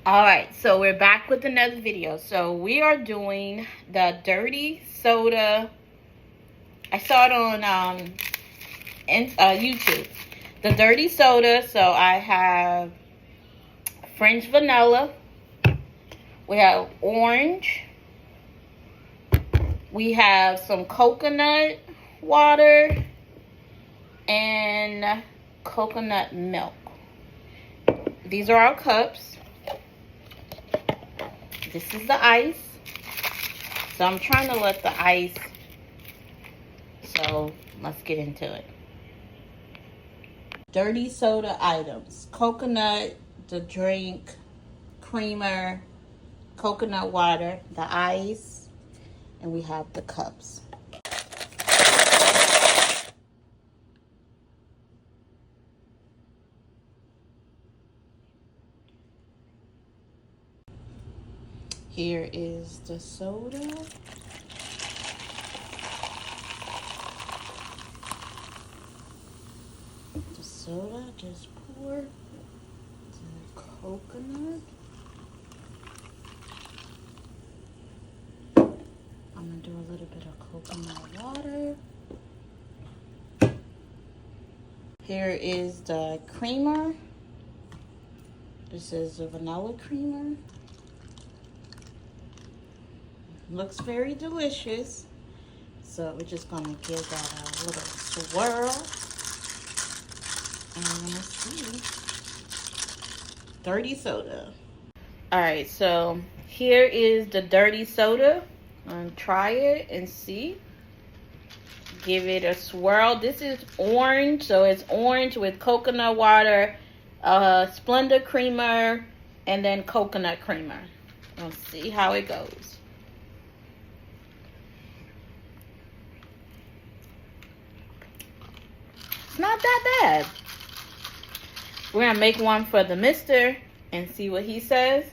Alright, so we're back with another video. So we are doing the dirty soda. I saw it on YouTube. The dirty soda. So I have French vanilla. We have orange. We have some coconut water and coconut milk. These are our cups. This is the ice. So I'm trying to let the ice. So let's get into it. Dirty soda items. Coconut, the drink, creamer, coconut water, the ice, and we have the cups. Here is the soda. The soda, just pour the coconut. I'm gonna do a little bit of coconut water. Here is the creamer. This is a vanilla creamer. Looks very delicious. So we're just gonna give that a little swirl. And let's see. Dirty soda. Alright, so here is the dirty soda. I'm gonna try it and see. Give it a swirl. This is orange, so it's orange with coconut water, Splenda creamer, and then coconut creamer. Let's see how it goes. It's not that bad. We're gonna make one for the mister and see what he says.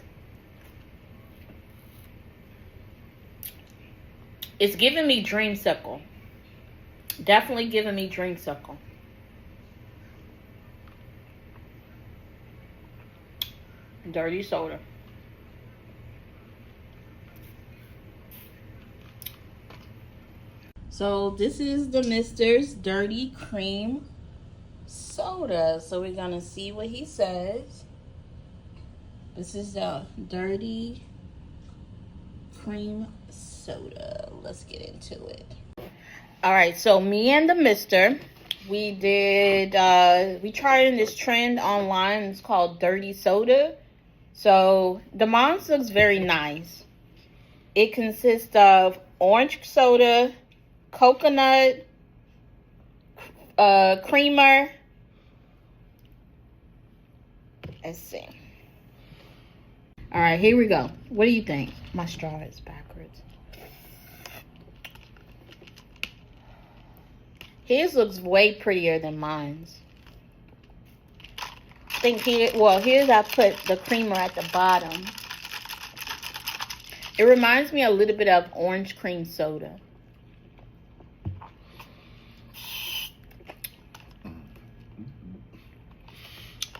It's giving me Dreamsicle. Definitely giving me Dreamsicle. Dirty soda. So this is the Mister's Dirty Cream Soda. So we're gonna see what he says. This is the Dirty Cream Soda. Let's get into it. All right, so me and the Mister, we tried this trend online. It's called Dirty Soda. So the box looks very nice. It consists of orange soda, coconut, creamer. Let's see. All right, here we go. What do you think? My straw is backwards. His looks way prettier than mine's. I think here's I put the creamer at the bottom. It reminds me a little bit of orange cream soda.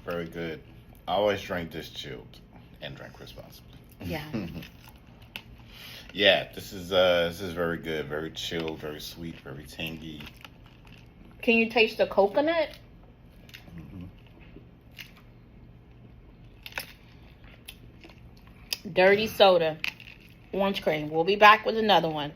Very good. I always drink this chilled and drink responsibly. Yeah. Yeah, this is very good. Very chilled, very sweet, very tangy. Can you taste the coconut? Mm-hmm. Dirty soda. Orange cream. We'll be back with another one.